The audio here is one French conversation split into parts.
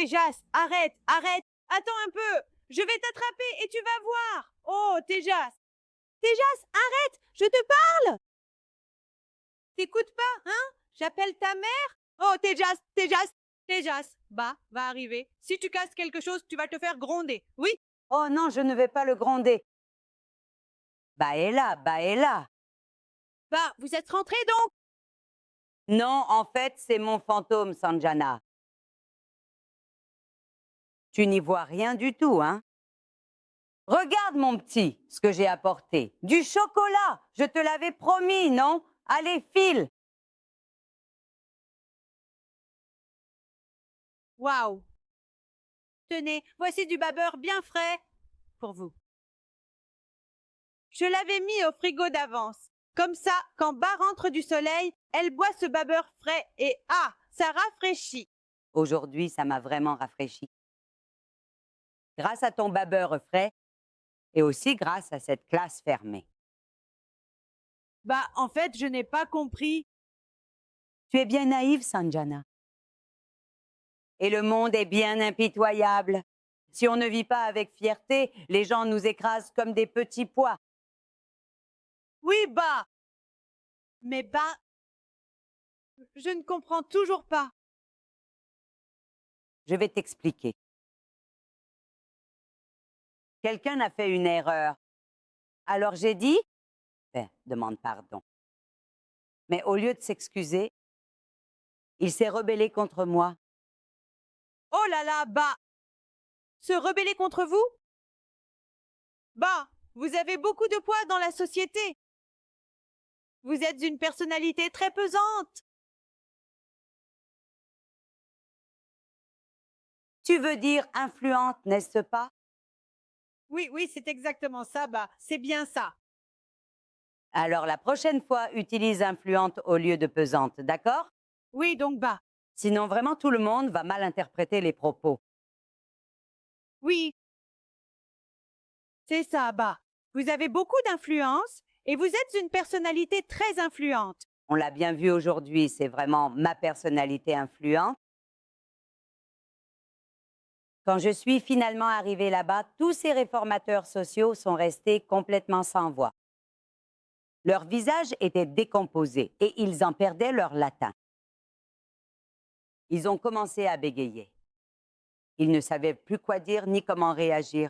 Tejas, arrête, arrête. Attends un peu. Je vais t'attraper et tu vas voir. Oh, Tejas. Tejas, arrête, je te parle. T'écoutes pas, hein? J'appelle ta mère. Oh, Tejas, Tejas, Tejas. Bah, va arriver. Si tu casses quelque chose, tu vas te faire gronder. Oui? Oh non, je ne vais pas le gronder. Baella, Baella. Bah, vous êtes rentrés donc? Non, en fait, c'est mon fantôme, Sanjana. Tu n'y vois rien du tout, hein? Regarde, mon petit, ce que j'ai apporté. Du chocolat. Je te l'avais promis, non? Allez, file. Waouh. Tenez, voici du babeur bien frais pour vous. Je l'avais mis au frigo d'avance. Comme ça, quand Bas rentre du soleil, elle boit ce babeur frais et ah, ça rafraîchit. Aujourd'hui, ça m'a vraiment rafraîchi. Grâce à ton babeur frais et aussi grâce à cette classe fermée. Bah, en fait, je n'ai pas compris. Tu es bien naïve, Sanjana. Et le monde est bien impitoyable. Si on ne vit pas avec fierté, les gens nous écrasent comme des petits pois. Oui, Bas. Mais Bas, je ne comprends toujours pas. Je vais t'expliquer. Quelqu'un a fait une erreur. Alors j'ai dit, demande pardon. Mais au lieu de s'excuser, il s'est rebellé contre moi. Oh là là, Bas. Se rebeller contre vous? Bah, vous avez beaucoup de poids dans la société. Vous êtes une personnalité très pesante. Tu veux dire influente, n'est-ce pas? Oui, oui, c'est exactement ça, Bah. C'est bien ça. Alors la prochaine fois, utilise influente au lieu de pesante, d'accord? Oui, donc Bah. Sinon, vraiment, tout le monde va mal interpréter les propos. Oui, c'est ça, Bah. Vous avez beaucoup d'influence et vous êtes une personnalité très influente. On l'a bien vu aujourd'hui, c'est vraiment ma personnalité influente. Quand je suis finalement arrivée là-bas, tous ces réformateurs sociaux sont restés complètement sans voix. Leurs visages étaient décomposés et ils en perdaient leur latin. Ils ont commencé à bégayer. Ils ne savaient plus quoi dire ni comment réagir.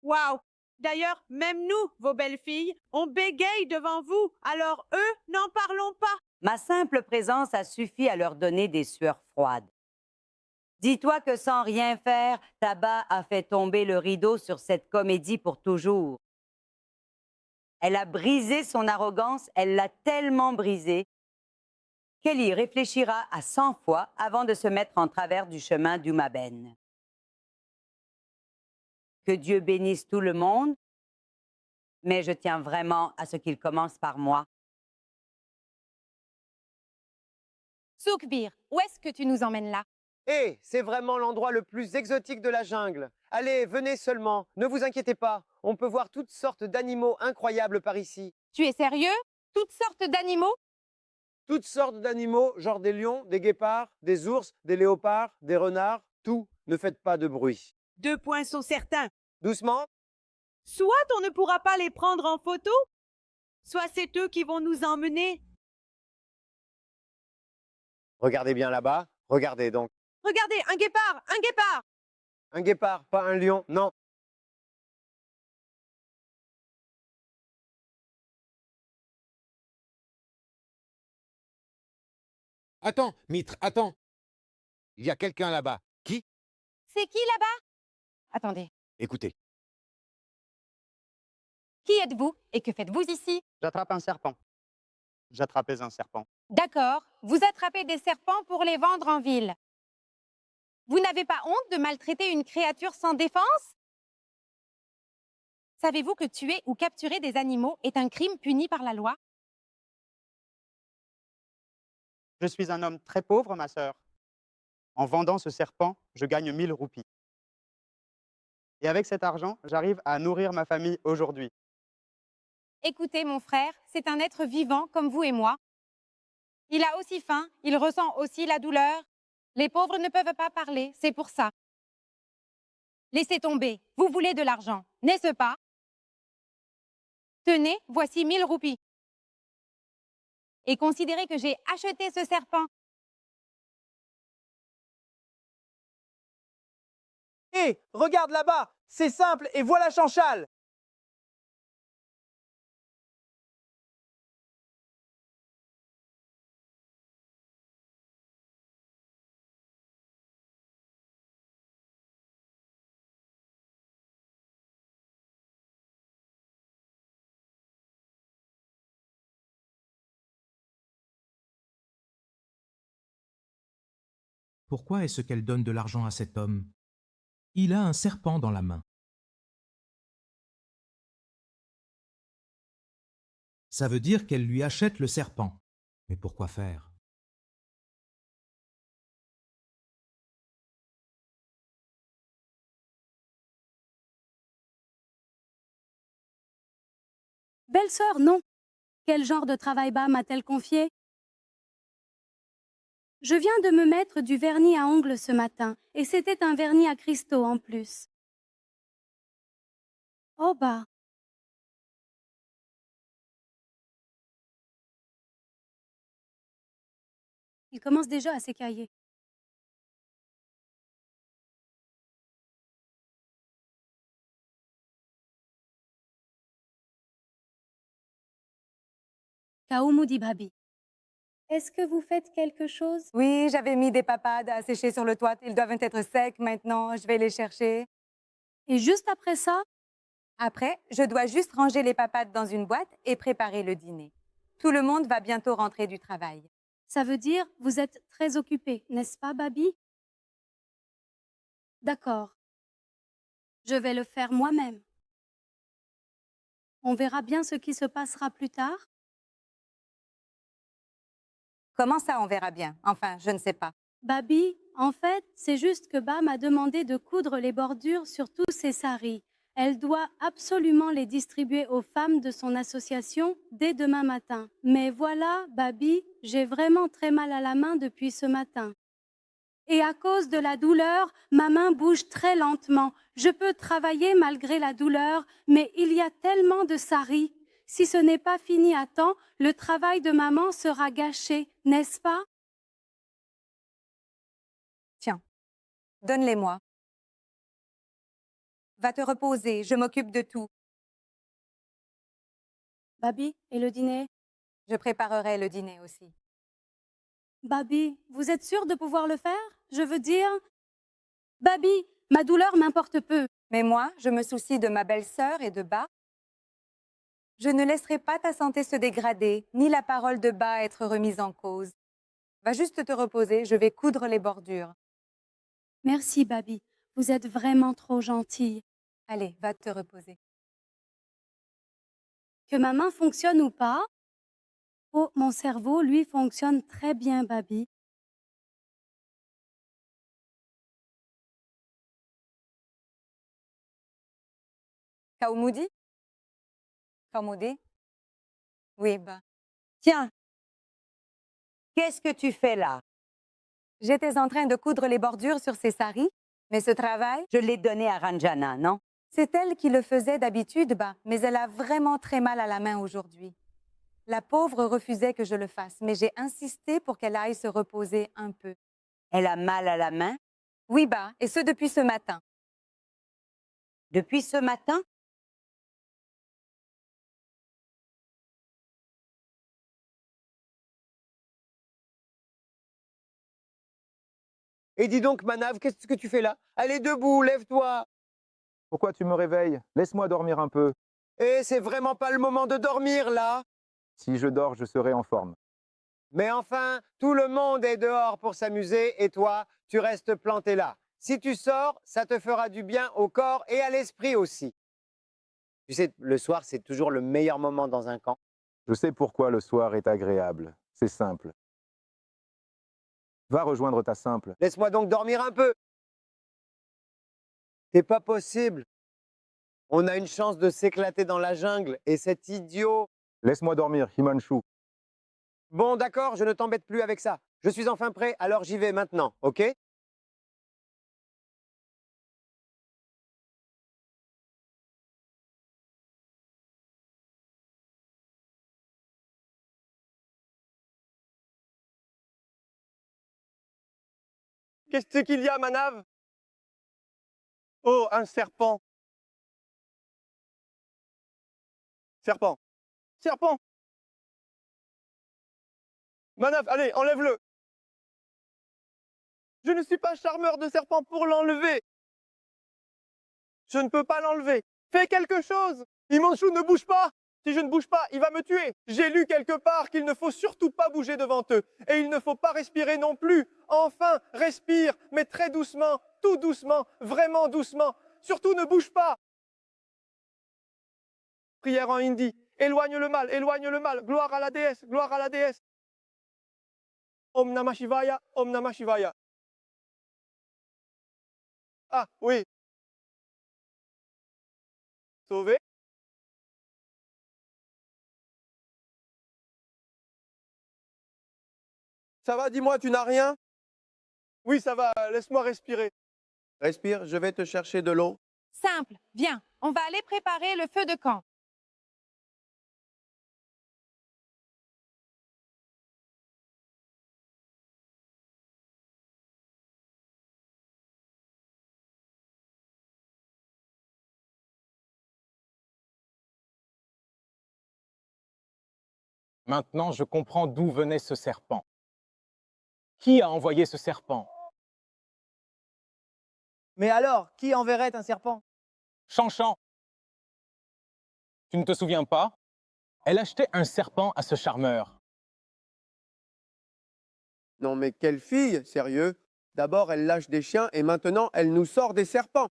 Waouh! D'ailleurs, même nous, vos belles filles, on bégaye devant vous. Alors eux, n'en parlons pas. Ma simple présence a suffi à leur donner des sueurs froides. Dis-toi que sans rien faire, Tabac a fait tomber le rideau sur cette comédie pour toujours. Elle a brisé son arrogance, elle l'a tellement brisée qu'elle y réfléchira à 100 fois avant de se mettre en travers du chemin d'Umaben. Que Dieu bénisse tout le monde, mais je tiens vraiment à ce qu'il commence par moi. Soukbir, où est-ce que tu nous emmènes là? Hé, c'est vraiment l'endroit le plus exotique de la jungle. Allez, venez seulement, ne vous inquiétez pas, on peut voir toutes sortes d'animaux incroyables par ici. Tu es sérieux? Toutes sortes d'animaux? Toutes sortes d'animaux, genre des lions, des guépards, des ours, des léopards, des renards, tout. Ne faites pas de bruit. 2 points sont certains. Doucement. Soit on ne pourra pas les prendre en photo, soit c'est eux qui vont nous emmener. Regardez bien là-bas, regardez donc. Regardez, un guépard, un guépard. Un guépard, pas un lion, non. Attends, Mitre, attends. Il y a quelqu'un là-bas. Qui? C'est qui là-bas? Attendez, Écoutez. qui êtes-vous et que faites-vous ici? J'attrape un serpent. J'attrapais un serpent. D'accord, vous attrapez des serpents pour les vendre en ville. Vous n'avez pas honte de maltraiter une créature sans défense? Savez-vous que tuer ou capturer des animaux est un crime puni par la loi? Je suis un homme très pauvre, ma sœur. En vendant ce serpent, je gagne 1000 roupies. Et avec cet argent, j'arrive à nourrir ma famille aujourd'hui. Écoutez, mon frère, c'est un être vivant comme vous et moi. Il a aussi faim, il ressent aussi la douleur. Les pauvres ne peuvent pas parler, c'est pour ça. Laissez tomber, vous voulez de l'argent, n'est-ce pas? Tenez, voici 1000 roupies. Et considérez que j'ai acheté ce serpent. Hé, regarde là-bas, c'est simple et voilà Chanchal. Pourquoi est-ce qu'elle donne de l'argent à cet homme? Il a un serpent dans la main. Ça veut dire qu'elle lui achète le serpent. Mais pourquoi faire? Belle-sœur, non. Quel genre de travail bas m'a-t-elle confié? Je viens de me mettre du vernis à ongles ce matin, et c'était un vernis à cristaux en plus. Oh bah. Il commence déjà à s'écailler. Kaoumudi Babi. Est-ce que vous faites quelque chose? Oui, j'avais mis des papades à sécher sur le toit. Ils doivent être secs maintenant. Je vais les chercher. Et juste après ça? Après, je dois juste ranger les papades dans une boîte et préparer le dîner. Tout le monde va bientôt rentrer du travail. Ça veut dire vous êtes très occupé, n'est-ce pas, Babi? D'accord. Je vais le faire moi-même. On verra bien ce qui se passera plus tard. Comment ça, on verra bien? Enfin, je ne sais pas. Babi, en fait, c'est juste que Ba m'a demandé de coudre les bordures sur tous ses saris. Elle doit absolument les distribuer aux femmes de son association dès demain matin. Mais voilà, Babi, j'ai vraiment très mal à la main depuis ce matin. Et à cause de la douleur, ma main bouge très lentement. Je peux travailler malgré la douleur, mais il y a tellement de saris. Si ce n'est pas fini à temps, le travail de maman sera gâché, n'est-ce pas? Tiens, donne-les-moi. Va te reposer, je m'occupe de tout. Babi, et le dîner? Je préparerai le dîner aussi. Babi, vous êtes sûr de pouvoir le faire? Je veux dire... Babi, ma douleur m'importe peu. Mais moi, je me soucie de ma belle-sœur et de Ba. Je ne laisserai pas ta santé se dégrader, ni la parole de Ba être remise en cause. Va juste te reposer, je vais coudre les bordures. Merci, Babi. Vous êtes vraiment trop gentille. Allez, va te reposer. Que ma main fonctionne ou pas? Oh, mon cerveau, lui, fonctionne très bien, Babi. Kaoumudi? Kaoumudi? Oui, Ba. Tiens, qu'est-ce que tu fais là? J'étais en train de coudre les bordures sur ces saris, mais ce travail, je l'ai donné à Ranjana, non? C'est elle qui le faisait d'habitude, Ba, mais elle a vraiment très mal à la main aujourd'hui. La pauvre refusait que je le fasse, mais j'ai insisté pour qu'elle aille se reposer un peu. Elle a mal à la main? Oui, Ba, et ce depuis ce matin. Depuis ce matin? Et dis donc, Manav, qu'est-ce que tu fais là? Allez, debout, lève-toi. Pourquoi tu me réveilles? Laisse-moi dormir un peu. Et c'est vraiment pas le moment de dormir, là. Si je dors, je serai en forme. Mais enfin, tout le monde est dehors pour s'amuser et toi, tu restes planté là. Si tu sors, ça te fera du bien au corps et à l'esprit aussi. Tu sais, le soir, c'est toujours le meilleur moment dans un camp. Je sais pourquoi le soir est agréable. C'est simple. Va rejoindre ta simple. Laisse-moi donc dormir un peu. C'est pas possible. On a une chance de s'éclater dans la jungle et cet idiot. Laisse-moi dormir, Himanshu. Bon, d'accord, je ne t'embête plus avec ça. Je suis enfin prêt, alors j'y vais maintenant, ok? Qu'est-ce qu'il y a, Manav? Oh, un serpent. Serpent. Serpent. Manav, allez, enlève-le. Je ne suis pas charmeur de serpent pour l'enlever. Je ne peux pas l'enlever. Fais quelque chose. Himanshu, ne bouge pas. Si je ne bouge pas, il va me tuer. J'ai lu quelque part qu'il ne faut surtout pas bouger devant eux. Et il ne faut pas respirer non plus. Enfin, respire, mais très doucement, tout doucement, vraiment doucement. Surtout ne bouge pas. Prière en hindi. Éloigne le mal, éloigne le mal. Gloire à la déesse, gloire à la déesse. Om Namah Shivaya, Om Namah Shivaya. Ah, oui. Sauvé. Ça va, dis-moi, tu n'as rien? Oui, ça va, laisse-moi respirer. Respire, je vais te chercher de l'eau. Simple, viens, on va aller préparer le feu de camp. Maintenant, je comprends d'où venait ce serpent. Qui a envoyé ce serpent? Mais alors, qui enverrait un serpent? Chanchan. Tu ne te souviens pas? Elle achetait un serpent à ce charmeur. Non mais quelle fille, sérieux? D'abord elle lâche des chiens et maintenant elle nous sort des serpents.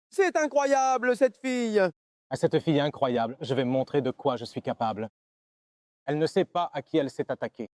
C'est incroyable cette fille! À cette fille incroyable, je vais montrer de quoi je suis capable. Elle ne sait pas à qui elle s'est attaquée.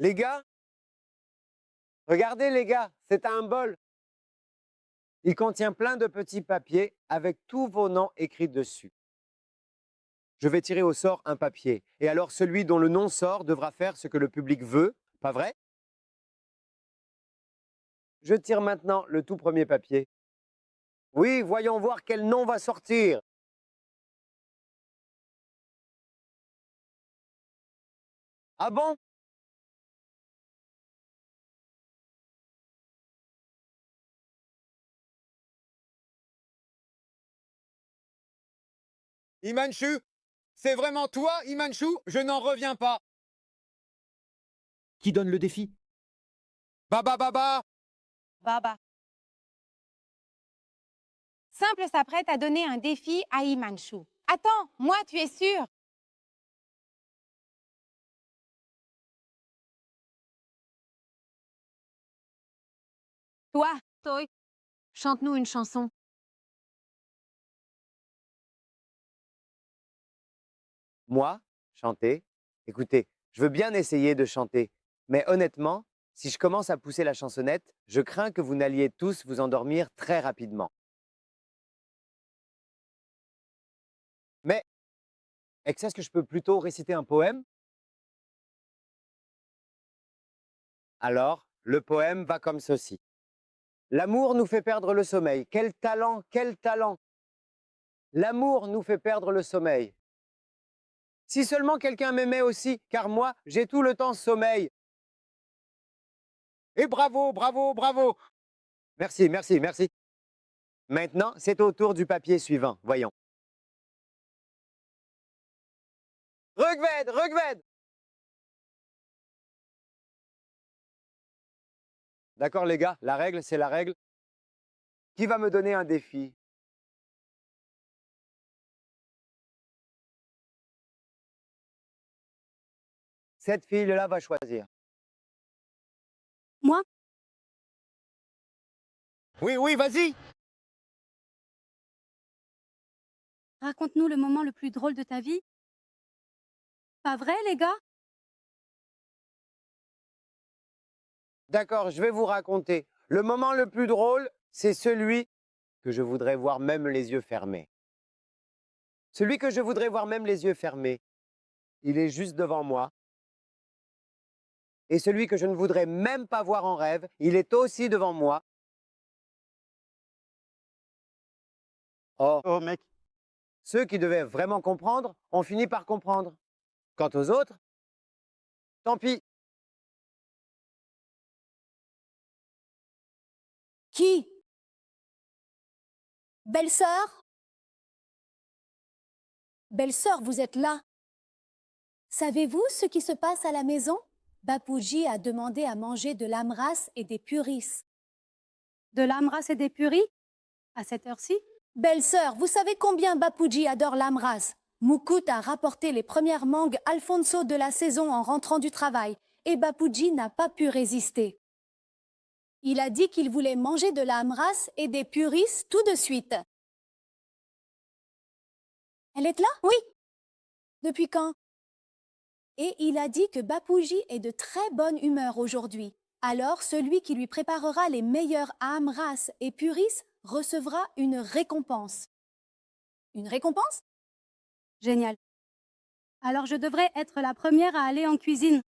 Les gars, regardez les gars, c'est un bol. Il contient plein de petits papiers avec tous vos noms écrits dessus. Je vais tirer au sort un papier. Et alors celui dont le nom sort devra faire ce que le public veut, pas vrai? Je tire maintenant le tout premier papier. Oui, voyons voir quel nom va sortir. Ah bon? Himanshu, c'est vraiment toi, Himanshu? Je n'en reviens pas. Qui donne le défi? Baba Baba. Baba. Simple s'apprête à donner un défi à Himanshu. Attends, moi, tu es sûr? Toi, Toi, chante-nous une chanson. Moi, chanter? Écoutez, je veux bien essayer de chanter, mais honnêtement, si je commence à pousser la chansonnette, je crains que vous n'alliez tous vous endormir très rapidement. Mais, est-ce que je peux plutôt réciter un poème? Alors, le poème va comme ceci. L'amour nous fait perdre le sommeil. Quel talent, quel talent! L'amour nous fait perdre le sommeil. Si seulement quelqu'un m'aimait aussi, car moi, j'ai tout le temps sommeil. Et bravo, bravo, bravo. Merci, merci, merci. Maintenant, c'est au tour du papier suivant. Voyons. Rugved, Rugved! D'accord les gars, la règle, c'est la règle. Qui va me donner un défi? Cette fille-là va choisir. Moi? Oui, oui, vas-y. Raconte-nous le moment le plus drôle de ta vie. Pas vrai, les gars? D'accord, je vais vous raconter. Le moment le plus drôle, c'est celui que je voudrais voir même les yeux fermés. Celui que je voudrais voir même les yeux fermés, il est juste devant moi. Et celui que je ne voudrais même pas voir en rêve, il est aussi devant moi. Oh, Oh mec, ceux qui devaient vraiment comprendre ont fini par comprendre. Quant aux autres, tant pis. Qui? Belle-sœur? Belle-sœur, vous êtes là. Savez-vous ce qui se passe à la maison? Bapouji a demandé à manger de l'amras et des puris. De l'amras et des puris? À cette heure-ci? Belle-sœur, vous savez combien Bapouji adore l'amras? Moukout a rapporté les premières mangues Alfonso de la saison en rentrant du travail et Bapouji n'a pas pu résister. Il a dit qu'il voulait manger de l'amras et des puris tout de suite. Elle est là? Oui. Depuis quand? Et il a dit que Bapouji est de très bonne humeur aujourd'hui. Alors, celui qui lui préparera les meilleurs amras et puris recevra une récompense. Une récompense? Génial. Alors je devrais être la première à aller en cuisine.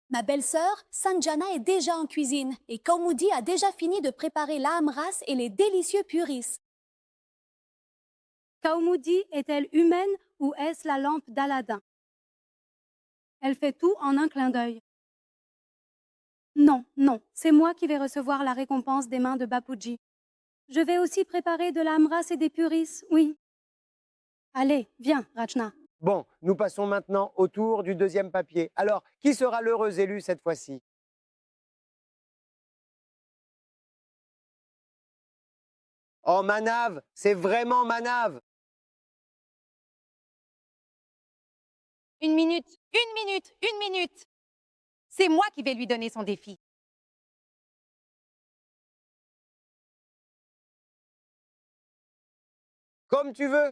Ma belle-sœur, Sanjana, est déjà en cuisine et Kaumoudi a déjà fini de préparer l'amras et les délicieux puris. Kaumoudi est-elle humaine ou est-ce la lampe d'Aladin? Elle fait tout en un clin d'œil. Non, non, c'est moi qui vais recevoir la récompense des mains de Bapouji. Je vais aussi préparer de l'amras et des puris, oui. Allez, viens, Rachna. Bon, nous passons maintenant au tour du deuxième papier. Alors, qui sera l'heureux élu cette fois-ci? Oh, Manav, c'est vraiment Manav. Une minute, une minute, une minute. C'est moi qui vais lui donner son défi. Comme tu veux.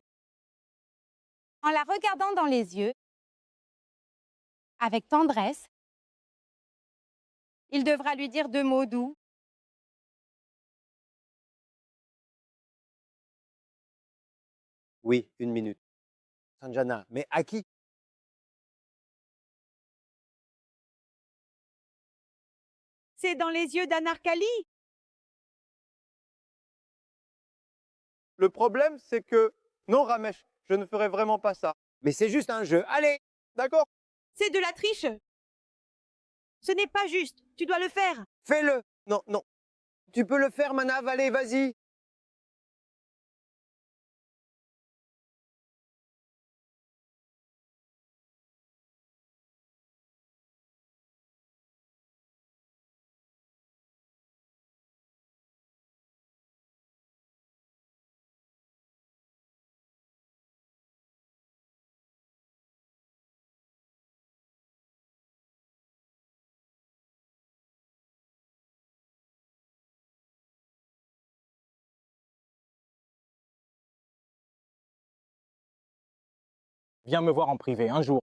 En la regardant dans les yeux, avec tendresse, il devra lui dire 2 mots doux. Oui, une minute. Sanjana, mais à qui? C'est dans les yeux d'Anarkali. Le problème, c'est que... Non, Ramesh, je ne ferai vraiment pas ça. Mais c'est juste un jeu. Allez! D'accord? C'est de la triche. Ce n'est pas juste. Tu dois le faire. Fais-le! Non, non. Tu peux le faire, Manav, allez, vas-y! Viens me voir en privé un jour.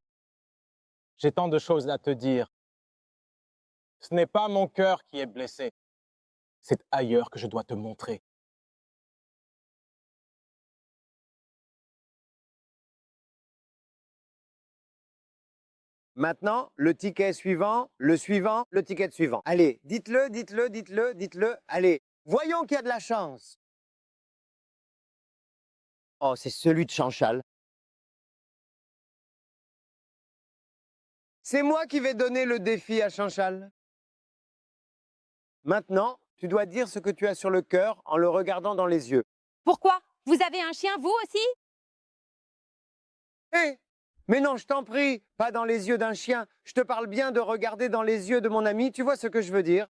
J'ai tant de choses à te dire. Ce n'est pas mon cœur qui est blessé. C'est ailleurs que je dois te montrer. Maintenant, le ticket suivant, le suivant, le ticket suivant. Allez, dites-le, dites-le, dites-le, dites-le. Allez, voyons qu'il y a de la chance. Oh, c'est celui de Chanchal. C'est moi qui vais donner le défi à Chanchal. Maintenant, tu dois dire ce que tu as sur le cœur en le regardant dans les yeux. Pourquoi? Vous avez un chien, vous aussi? Hé! Mais non, je t'en prie, pas dans les yeux d'un chien. Je te parle bien de regarder dans les yeux de mon ami. Tu vois ce que je veux dire?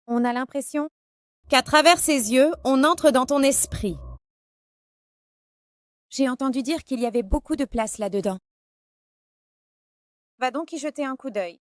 On a l'impression qu'à travers ses yeux, on entre dans ton esprit. J'ai entendu dire qu'il y avait beaucoup de place là-dedans. Va donc y jeter un coup d'œil.